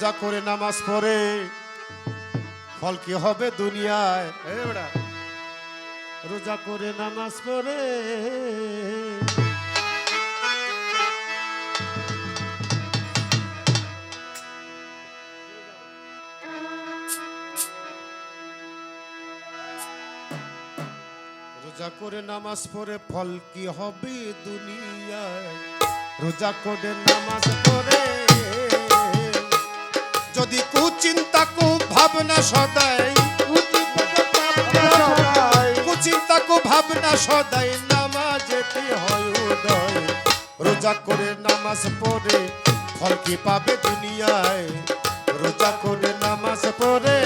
রোজা করে নামাজ পড়ে ফল কি হবে দুনিয়ায়? রোজা করে নামাজ পড়ে রোজা করে নামাজ পড়ে ফল কি হবে দুনিয়ায়? রোজা করে নামাজ পড়ে যদি কুচিন্তা কু ভাবনা সদাই কুচিন্তা কু ভাবনা সদাই নামাজেতে হয় উদয়। রোজা করে নামাজ পড়ে ফল কি পাবে দুনিয়ায়? রোজা করে নামাজ পড়ে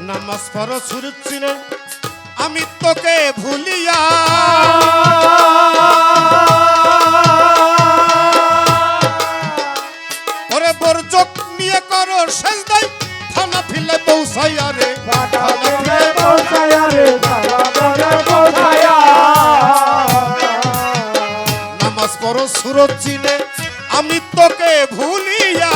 নামাজ পড়ো সুরত চিনে আমি তোকে ভুলিয়া ওরে বরজক নিয়ে করো সেজদাই থানা ফিলে পৌঁছাইয়া রে নামাজ পড়ো সুরত চিনে আমি তোকে ভুলিয়া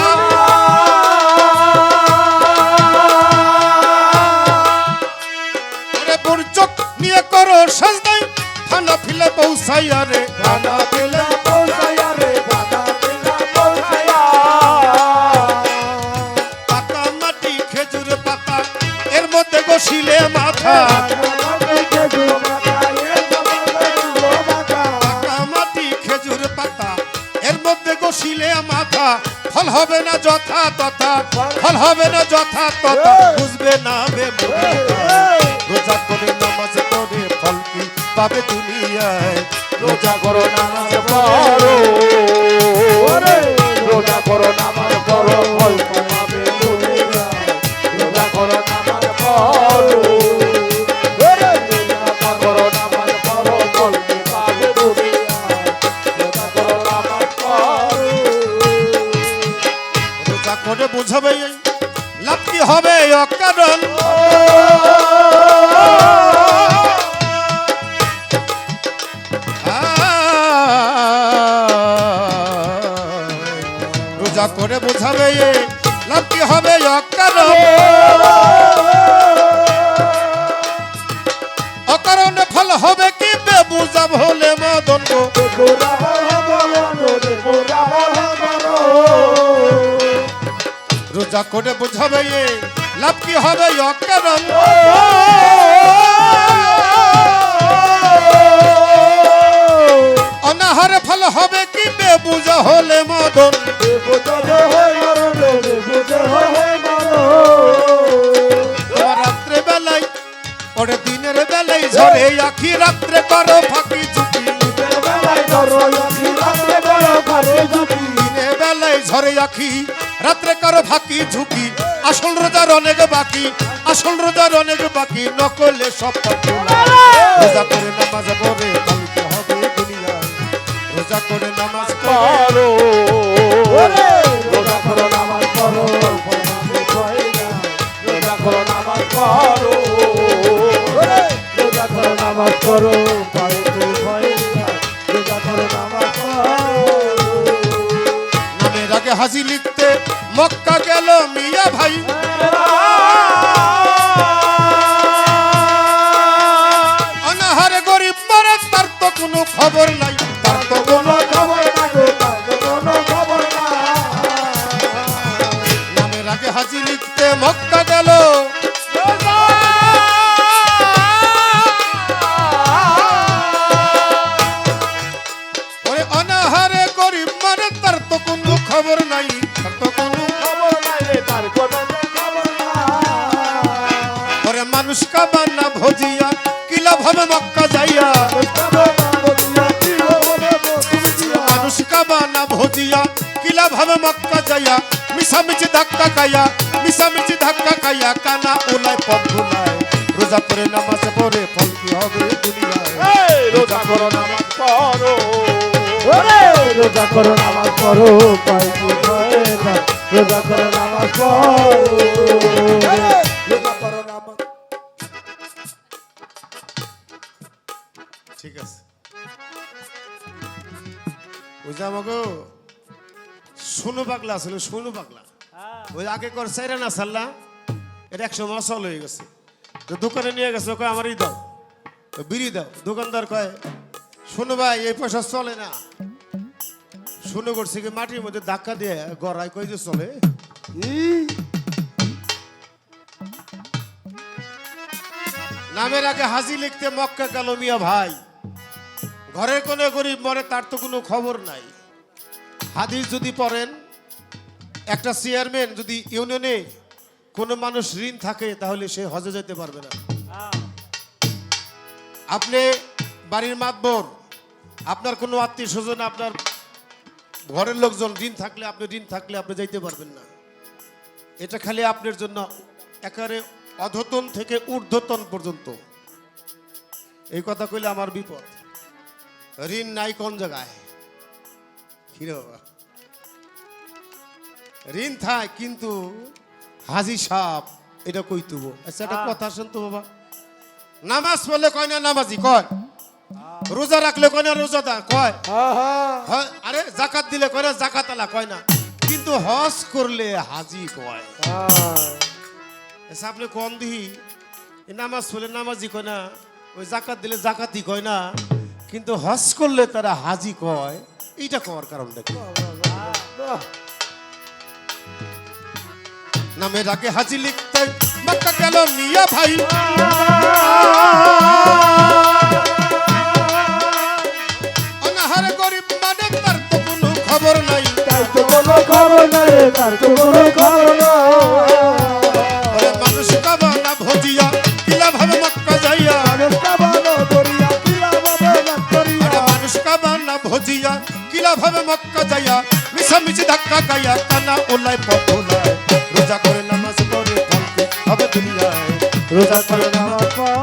নিয়ে করো সাজদাই থানা ফিলে পৌঁছাইয়া রে থানা ফিলে পৌঁছাইয়া রে থানা ফিলে পৌঁছাইয়া পাকা মাটি খেজুর পাতা এর মধ্যে বসিলে মাথা পাকা মাটি খেজুর পাতা এর মধ্যে বসিলে মাথা ফল হবে না যথা তথা ফল হবে না যথা তথা বুঝবে না বে রোজা করে নামাজ পড়ে ফল কি পাবে দুনিয়ায়? রোজা করো নামাজ পড়ো ওরে রোজা করো নামাজ পড়ো ফল পাবে দুনিয়ায়। রোজা করো নামাজ পড়ো ওরে রোজা করো নামাজ পড়ো ফল পাবে দুনিয়ায়। রোজা করো নামাজ পড়ো রোজা করে বুঝাবে লাভ কি হবে অকারণ রোজা করে বুঝাবে লাভ কি হবে অকারণে ফল হবে কি বেবুঝা হলে মদন রোজা করে বুঝাবে লাভ কি হবে অকারণ অনাহারে ফল হবে কি বেবুঝা হলে মদন রাত্রে বেলায় ওরে দিনের বেলায় ঝরে আখি রাত্রে করো ফাঁকি ঝুঁকি দিনের বেলায় ঝরে আখি রাত্রে করো ফাঁকি ঝুঁকি আসল রোজার অনেক বাকি আসল রোজার অনেক বাকি নকলে সব রোজা করে নামাজ পড়ে ফলতে হবে দুনিয়ায়। রোজা করে নামাজ পড়ো ওরে রোজা করো নামাজ পড়ো রোজা করো নামাজ পড়ো ওরে রোজা করো নামাজ পড়ো রোজা করো নামাজ পড়ো নামের আগে হাজি লিখতে মক্কা গেল মিয়া ভাই অনাহারে গরিব মরে তার তো কোনো খবর নাই তার তো কোনো খবর নাই তার কোনো খবর নাই নামের আগে হাজি লিখতে মক্কা গেল ওরে অনাহারে গরিব মরে তার তো কোনো খবর নাই তার তো কোনো খবর নাই তার কোনো খবর নাই ওরে মানুষ কাবার না ভজিয়া কি লাভ হবে মক্কা যাইয়া মানুষ কাবা না ভজিয়া কি লাভ হবে মক্কা যাইয়া মিছামিছি ধাক্কা খাইয়া কানা ওলাই পথ ভুলায় রোজা করে নামাজ পড়ে ফল কি হবে দুনিয়ায় এই রোজা করো নামাজ পড়ো রোজা করো নামাজ পড়ো পাই কি হয় না রোজা করো নামাজ পড়ো রোজা করো নামাজ ঠিক আছে ওই যে আমাকে সোনু পাগলা আসলে সোনু পাগলা ওই আগে কর চাইরা না সাল্লা এটা 100 মাস হয়ে গেছে তো দোকানে নিয়ে গেছে কয় আমারই দাও তো বিড়ি দাও দোকানদার কয় শোনো ভাই এই পয়সা চলে না শুনে করছে কি মাটির মধ্যে ধাক্কা দিয়ে গড়াই কই যে চলে নামের আগে হাজি লিখতে মক্কা গেল মিয়া ভাই ঘরের কোনে গরিব মরে তার তো কোনো খবর নাই হাদিস যদি পড়েন একটা চেয়ারম্যান যদি ইউনিয়নে কোনো মানুষ ঋণ থাকে তাহলে সে হজে যেতে পারবে না আপনি বাড়ির মাতবর আপনার কোনো আত্মীয় স্বজন আপনার ঘরের লোকজন ঋণ থাকলে আপনি যাইতে পারবেন না এটা খালি আপনার জন্য একেবারে অধতন থেকে ঊর্ধ্বতন পর্যন্ত এই কথা কইলে আমার বিপদ ঋণ নাই কোন জায়গায় হিরে বাবা ঋণ থাক কিন্তু হাজি সাহেব এটা কইতুব আচ্ছা একটা কথা শুনতো বাবা নামাজ পড়লে কয় না নামাজি কয় রোজা রাখলে কয় না রোজাদার কয় আরে জাকাত দিলে কয় না জাকাত আলা কয় না কিন্তু হজ করলে হাজি কয় আচ্ছা আপনি কোন দিহি নামাজ পড়লে নামাজি কয় না ওই জাকাত দিলে জাকাতি কয় না কিন্তু হজ করলে তারা হাজি কয় এইটা কওয়ার কারণটা কি নামের আগে হাজি লিখতে মক্কা গেল মিয়া ভাই অনাহারে গরিব মানে তার তো কোনো খবর নাই তার তো কোনো খবর নাই তার তো কোনো খবর নাই ওরে মানুষ কাবা না ভজিয়া কিলা ভাবে মক্কা যাইয়া মানুষ কাবানো দরিয়া কিলা ভাবে মক্করিয়া ওরে মানুষ কাবা না ভজিয়া কিলা ভাবে মক্কা যাইয়া মিছামিছি ধাক্কা গাইয়া কানা ওলাই পথলায় রোজা করে নামাজ পড়ে ফল কি হবে দুনিয়ায় রোজা করো নামাজ পড়ো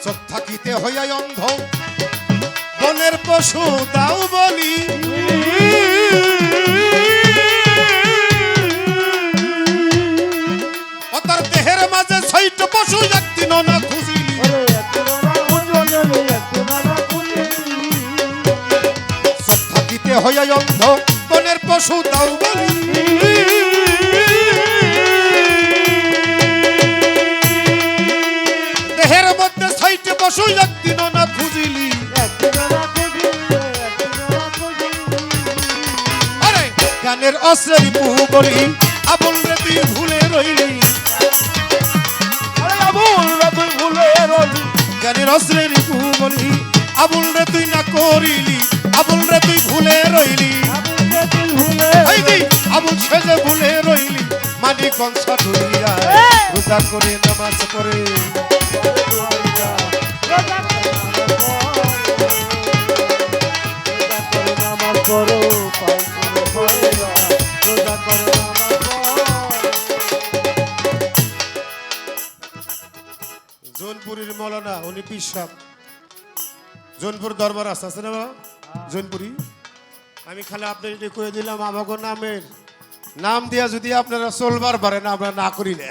চোখ থাকিতে হইয়া অন্ধ বনের পশু দাও বলি ও তার দেহের মাঝে ছয়ট পশু একদিনও না খুঁজিলি চোখ থাকিতে হইয়া অন্ধ বনের পশু দাও বলি দেহের মধ্যে ছয়ট পশু একদিনও না খুঁজিলি আরে গানের অশ্রের মুহ বলি আবুল রে তুই ভুলে রইলি গানের অশ্রের মুহ বলি আবুল রে তুই না করিলি আবুল রে তুই ভুলে রইলি এই যে আবুল সেজে ভুলে রইলি মানি কনসা ধরিয়া রোজা করে নামাজ পড়ে নামাজ পড়ো পাই কোনো ভয় না রোজা করো নামাজ পড়ো জোনপুরের মৌলানা উনি পীর সাহেব জোনপুর দরবার আছে না বাবা জোনপুরি আমি খালি আপনাদের কয়ে দিলাম আমাকে নামের নাম দিয়া যদি আপনারা চলবার পারেন আমরা না করি না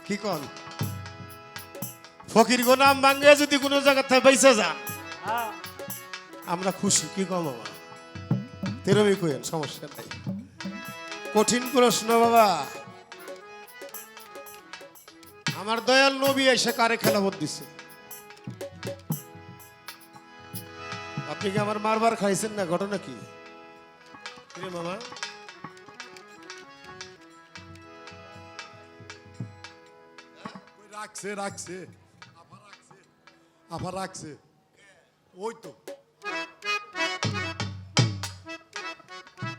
কি কন ফকির গো নাম ভাঙ্গে যদি কোনো জায়গা থেকে বেঁচে যান আমরা খুশি কি কম বাবা তেরোই কইেন সমস্যা নাই কঠিন প্রশ্ন বাবা আমার দয়াল নবী এসে কারে খেলাফত দিছে আপনি কি আমার মারবার খাইছেন না ঘটনা কি রে মামা রাখছে রাখছে আবার রাখছে ওই তো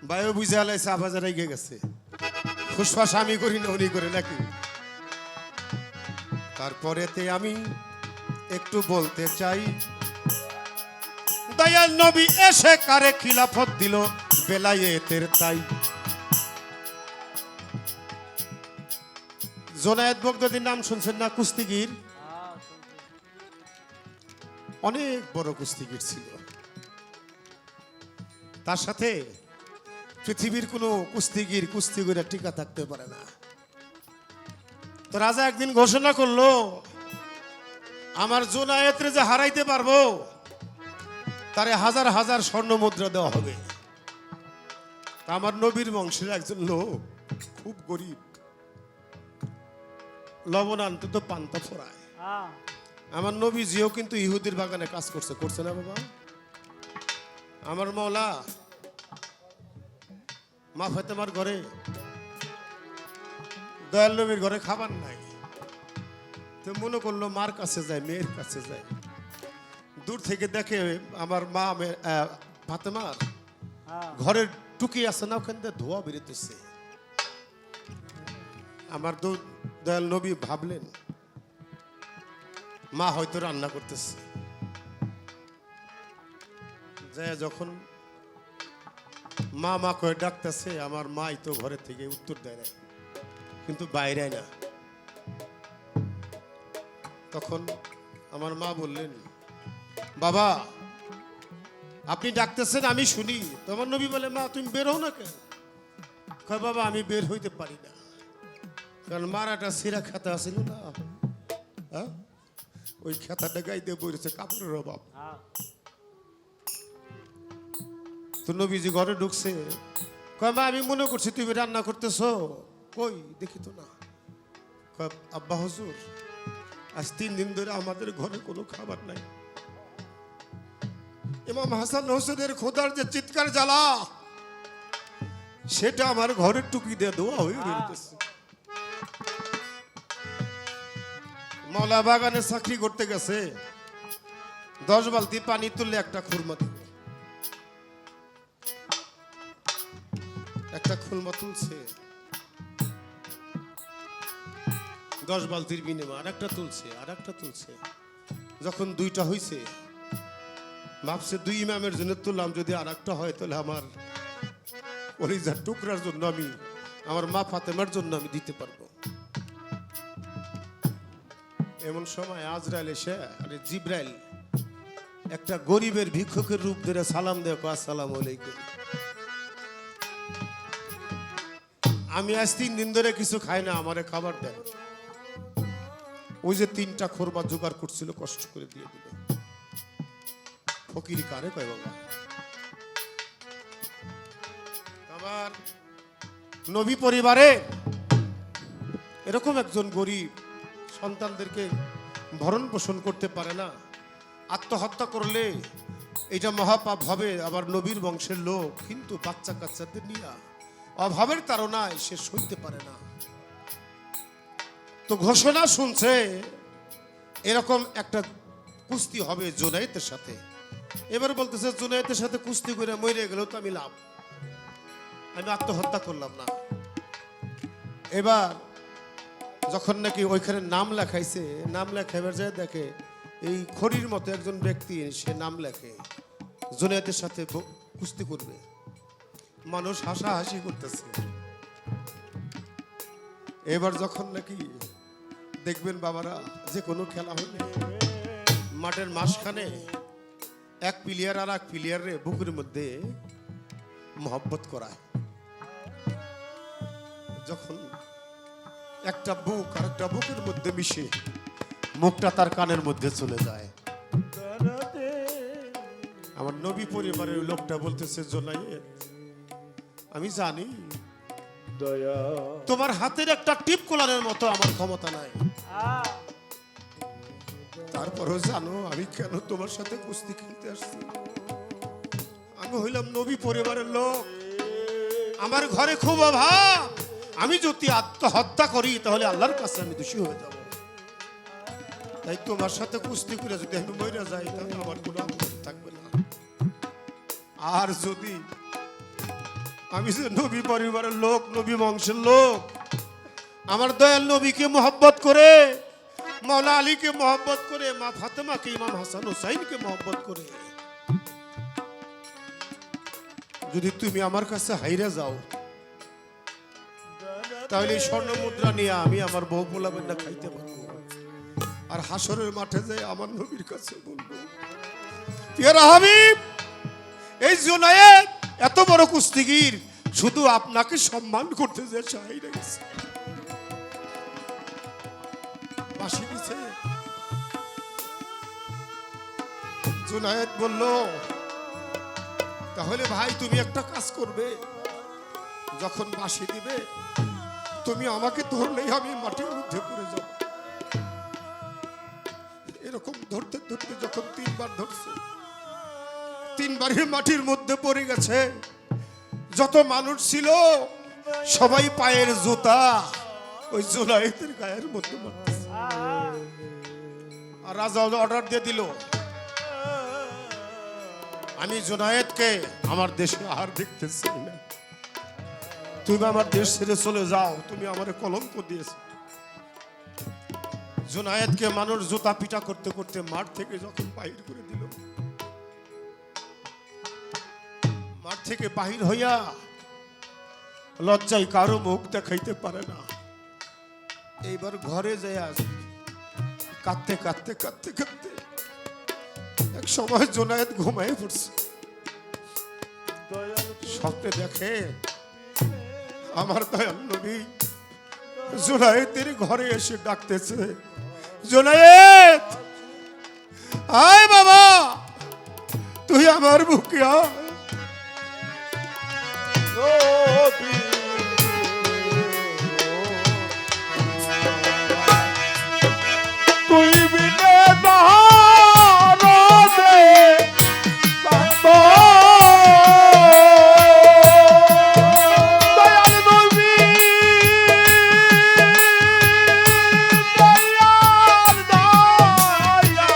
বায়ু বুঝে আলাইছে আবাজার গিয়ে গেছে ফুসফাস আমি করি না উনি করে নাকি তারপরেতে আমি একটু বলতে চাই, দয়াল নবী এসে কারে খিলাফত দিল বেলায়েতের তাই। জোনায়েত বগদাদির নাম শুনছেন না? কুস্তিগির, অনেক বড় কুস্তিগির ছিল। তার সাথে পৃথিবীর কোনো কুস্তিগির কুস্তি করে টিকা থাকতে পারে না। তো রাজা একদিন ঘোষণা করলো, আমার জোনায়েতরে যে হারাইতে পারবো তারে হাজার হাজার স্বর্ণ মুদ্রা দেওয়া হবে। তা আমার নবীর বংশের একজন লোক খুব গরিব, লবণ আনতে তো পান্তা ফোড়ায়। আমার নবী জিও কিন্তু ইহুদির বাগানে কাজ করছে না বাবা? আমার মওলা মা ফাতেমার ঘরে, দয়াল নবীর ঘরে খাবার নাই। তো মনে করলো মার কাছে যায়, মেয়ের কাছে যায়। দূর থেকে দেখে আমার মা ফাতেমার ঘরের টুকি আছে না, ওখান থেকে ধোয়া বেরোতেছে। আমার দয়াল নবী ভাবলেন মা হয়তো রান্না করতেছে। যখন মা মা করে ডাকতেছে, আমার মাই তো ঘরের থেকে উত্তর দেয় না, কিন্তু বাইরে না। তখন আমার মা বললেন, বাবা আপনি ডাকতেছেন আমি শুনি। তোমার নবী বলে, মা তুমি বের হও না কেন? কয় বাবা আমি বের হইতে পারি না, কারণ মার একটা সিরা খাতা আছিল না, হ্যাঁ ওই খাতাটা গাইতে বলেছে কাপড়ের অভাব। তো নবীজি ঘরে ঢুকছে, কয় মা আমি মনে করছি তুমি রান্না করতেছো, কই দেখি তো না। কয় আব্বা হুজুর আজ 3 দিন ধরে আমাদের ঘরে কোনো খাবার নাই। ইমাম হাসান হোসেনের খোদার যে চিৎকার জ্বালা, সেটা আমার ঘরের টুকি দিয়ে ধোয়া হয়ে বেরোতেছে। মওলা বাগানে চাকরি করতে গেছে, 10 বালতি পানি তুললে একটা খুরমা দিল। একটা খুরমা তুলছে, 10 বালতির বিনিময়ে আর একটা তুলছে, আর একটা তুলছে। যখন 2টা হয়েছে, ভাবছে 2 ইমামের জন্য তুললাম, যদি আর একটা হয় তাহলে আমার কলিজার টুকরার জন্য, আমি আমার মা ফাতেমার জন্য আমি দিতে পারবো। এমন সময় আজরাইল এসে, আরে জিব্রাইল, একটা গরিবের ভিক্ষুকের রূপ ধরে সালাম দেয়, আসসালামু আলাইকুম। আমি আজ 3 দিন ধরে কিছু খাই না, আমারে খাবার দেন। ওই যে 3টা খোরমা জোগাড় করছিল, কষ্ট করে দিয়ে দিল। ফকির কারে কয় বাবা? আমার নবী পরিবারে এরকম একজন গরিব, সন্তানদেরকে ভরণ পোষণ করতে পারে না, আত্মহত্যা করলে এটা মহাপাপ হবে। আবার নবীর বংশের লোক, কিন্তু বাচ্চা কাচ্চাদের নিয়ে অভাবের তাড়নায় সে সইতে পারে না। তো ঘোষণা শুনছে এরকম একটা কুস্তি হবে জুনায়েতের সাথে। এবার বলতেছে জুনায়েতের সাথে কুস্তি করে মরে গেলেও তো আমি লাভ, আমি আত্মহত্যা করলাম না। এবার যখন নাকি ওইখানে নাম লেখাইছে, নাম লেখাইবার যায় দেখে এই খড়ির মতো একজন ব্যক্তি, সে নাম লেখে জুনায়েতের সাথে কুস্তি করবে। মানুষ হাসাহাসি করতেছে। এবার যখন নাকি দেখবেন বাবারা, যে কোনো খেলা হইলে মাঠের মাঝখানে এক প্লেয়ার আর এক প্লেয়ারে বুকের মধ্যে মহব্বত করায়। যখন একটা বুক আর একটা বুকের মধ্যে মিশে মুখটা তার কানের মধ্যে চলে যায়, আমার নবী পরিবারের লোকটা বলতেছে, জোনায়েত আমি জানি দয়া তোমার হাতের একটা টিপ কোলানোর মতো আমার ক্ষমতা নাই, তারপরও জানো আমি কেন তোমার সাথে কুস্তি খেলতে আসছি? আমি হইলাম নবী পরিবারের লোক, আমার ঘরে খুব অভাব। আমি যদি আত্মহত্যা করি তাহলে আল্লাহর কাছে আমি দোষী হয়ে যাব। তাই তোমার সাথে কুস্তি করে যদি আমি মরে যাই তাহলে আমার কোনো আপত্তি থাকবে না। আর যদি আমি যে নবী পরিবারের লোক, নবী বংশের লোক, আমার দয়াল নবীকে মহব্বত করে মৌলা আলীকে মহব্বত করে, মা ফাতেমাকে, ইমাম হাসান হুসাইনকে মহব্বত করে যদি তুমি আমার কাছে হাইরা যাও, তাহলে এই স্বর্ণ মুদ্রা নিয়ে আমি আমার বউ পোলাবেনটা খাইতে পারবো, আর হাসরের মাঠে যাই আমার নবীর কাছে বলবো, পিয়ারা হাবিব, এই জুনায়েদ এত বড় কুস্তিগীর শুধু আপনাকে সম্মান করতে যে হাইরা গেছে। বাঁশি দিছে। জুনায়েদ বলল, তাহলে ভাই তুমি একটা কাজ করবে, যখন বাঁশি দিবে তুমি আমাকে ধরলেই আমি মাটির মধ্যে পড়ে যাব। এরকম ধরতে ধরতে যখন 3 বার ধরছে, 3 বারই মাটির মধ্যে পড়ে গেছে। যত মানুষ ছিল সবাই পায়ের জুতা ওই জুনায়েদের গায়ের মধ্যে মারতেছে। আর রাজা অর্ডার দিয়ে দিল, আমি জুনায়েদকে আমার দেশে আর দেখতে চাই না, তুমি আমার দেশ ছেড়ে চলে যাও, তুমি আমার কলঙ্ক দিয়েছো। জুনায়েদকে মানুষ জুতা পিটা করতে করতে মাঠ থেকে যখন বাহির করে দিল, মাঠ থেকে বাহির হইয়া লজ্জায় কারো মুখ দেখাইতে পারে না। এইবার ঘরে যায় কাঁদতে কাঁদতে কাঁদতে কাঁদতে এক সময় জুনায়েদ ঘুমায় পড়ছে। স্বপ্নে দেখে আমার দয়াল নবী জুনায়েদের ঘরে এসে ডাকতেছে, জুনায়েদ আয় বাবা, তুই আমার বুকে আয়। তুই বিনে দে দয়াল নবী, দয়াল দয়া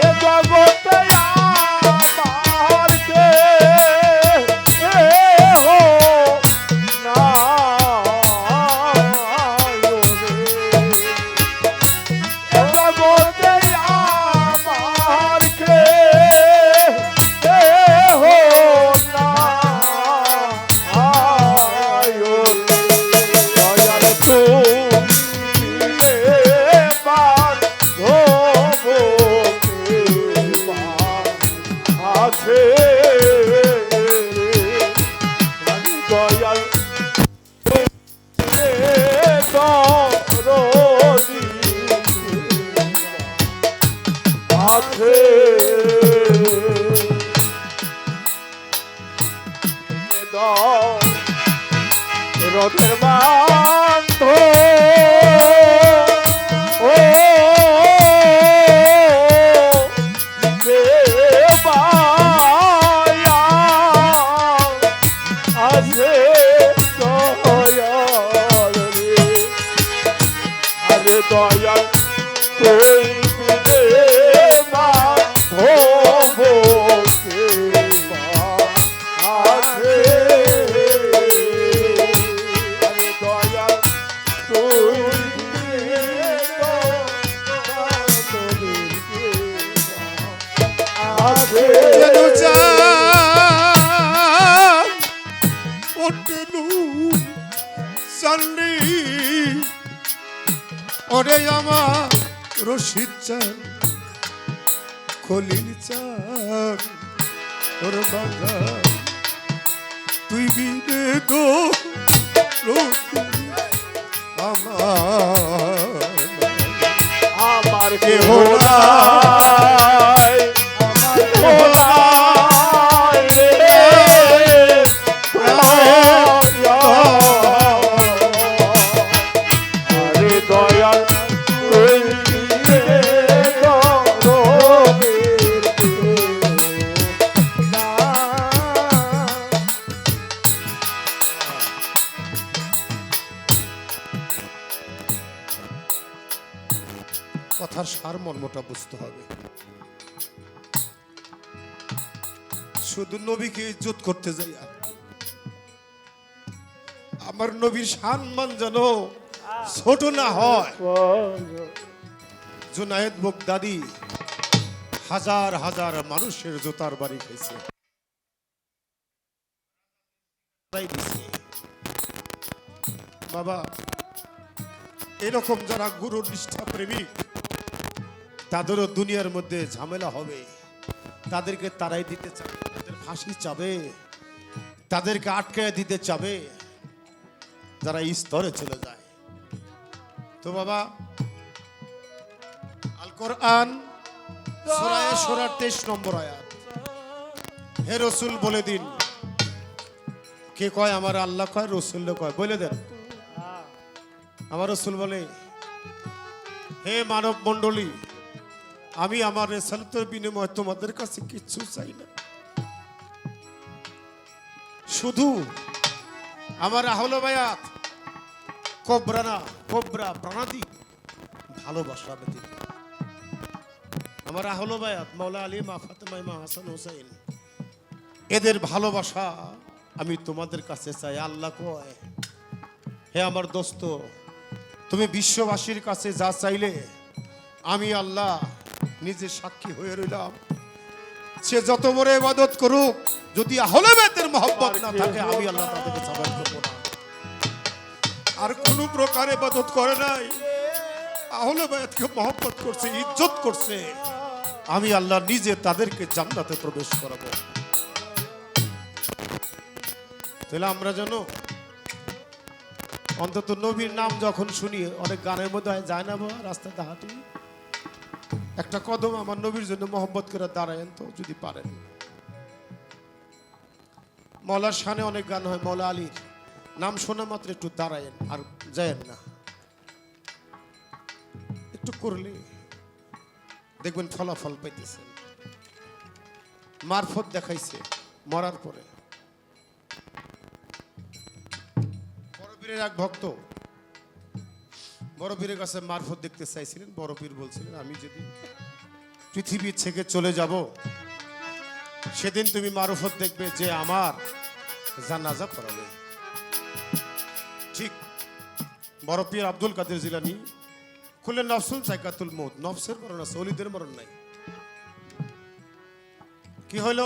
এ জগতে আমার কে হো না দয়াল আছে রথের বান্ধ ও দেবায়া আছে দয়াল রে, আরে দয়াল তুই বিনে মাধবকে আছে, আরে দয়াল তুই বিনে মাধবকে আছে। ওরে আমার রশিদ চান, খলিল চান, ওর বাংলা তুই বিনে তো আমার কেহ নাই, আমার কেহ নাই রে, আরে দয়াল তুই বিনে কথার সার মর্মটা বুঝতে হবে। শুধু নবীকে ইজ্জত করতে যাইয়া আমার নবীর সম্মান যেন ছোট না হয়। জুনায়েদ বাগদাদি হাজার হাজার মানুষের জুতার বাড়ি খেয়েছে, তাই দিছে। বাবা, এরকম যারা গুরুর নিষ্ঠা প্রেমিক তাদেরও দুনিয়ার মধ্যে ঝামেলা হবে, তাদেরকে তারাই দিতে চাবে, তাদের ফাঁসি চাবে, তাদেরকে আটকায় দিতে চাবে যারা এই স্তরে চলে যায়। তো বাবা, আল কোরআন সূরা শুরার 23 নম্বর আয়াত, হে রাসূল বলে দিন, কে কয় আমার আল্লাহ কয়, রাসূল কয়, বলে দেন। আমার রাসূল বলে, হে মানব মণ্ডলী, আমি আমার রিসালাতের বিনিময়ে তোমাদের কাছে কিচ্ছু চাই না, শুধু আমার আহলে বায়াত কোবরা প্রাণাদি ভালোবাসা ব্যতীত। আমার আহলে বায়াত মাওলা আলী, মা ফাতেমা, মা হাসান হোসেন, এদের ভালোবাসা আমি তোমাদের কাছে চাই। আল্লাহ কয়, হে আমার দোস্ত, তুমি বিশ্ববাসীর কাছে যা চাইলে আমি আল্লাহ নিজে সাক্ষী হয়ে রইলাম। সে যত বড় ইবাদত করুক, যদি আহলে বায়াতের মহব্বত না থাকে, আমি আল্লাহ তাদেরকে সাবাত করব না। আর কোন প্রকার ইবাদত করে নাই, আহলে বায়াতকে মহব্বত করছে, ইজ্জত করছে, আমি আল্লাহ নিজে তাদেরকে জান্নাতে প্রবেশ করাবো। তাহলে আমরা যেন অন্তত নবীর নাম যখন শুনি, অনেক গানের মধ্যে যায় না বাবা, রাস্তাতে হাঁটি, একটা কদম আমার নবীর জন্য মহব্বত করে দাঁড়ায়েন তো যদি পারেন। মৌলার শানে অনেক গান হয়, মৌলা আলীর নাম শোনা মাত্র একটু দাঁড়ায়েন, আর যায়েন না, একটু করলে দেখবেন ফলাফল পাইতেছেন। মারফত দেখাইছে মরার পরে। বড় পীরের এক ভক্ত বড় পীরের কাছে মারফত দেখতে চাইছিলেন। বড় পীর বলছিলেন, আমি যদি পৃথিবী থেকে চলে যাব, সেদিন তুমি মারফত দেখবে যে আমার জানাজা পড়াবে। ঠিক বড় পীর আব্দুল কাদের জিলানী খুলে নফসুল সাইকাতুল মউত, নফসের মরণ আছে, ওলিদের মরণ নাই। কি হলো?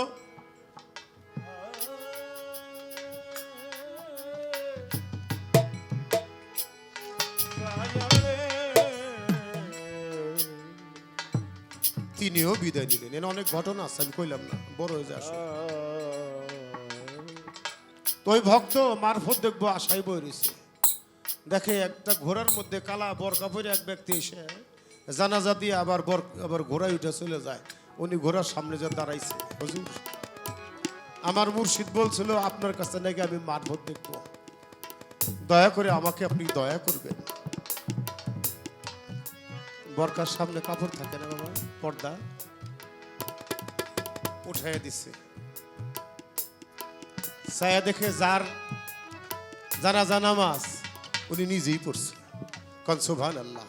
তিনিও বিদায় নিলেন। এর অনেক ঘটনা আছে, আমি কইলাম না, বড় হয়ে যায়। তো ওই ভক্ত মারফত দেখবো আশাই বই রয়েছে, দেখে একটা ঘোড়ার মধ্যে কালা বরকা পরে এক ব্যক্তি এসে জানাজা দিয়ে আবার ঘোড়ায় উঠে চলে যায়। উনি ঘোড়ার সামনে যা দাঁড়াইছে, হুজুর আমার মুর্শিদ বলছিল আপনার কাছে নাকি আমি মারফত দেখবো, দয়া করে আমাকে আপনি দয়া করবেন। বরকার সামনে কাপড় থাকে না বাবা, পর্দা উঠাইয়া দিচ্ছে। ছায়া দেখে যার জানাজা নামাজ উনি নিজেই পড়ছে। কন সুবহানাল্লাহ।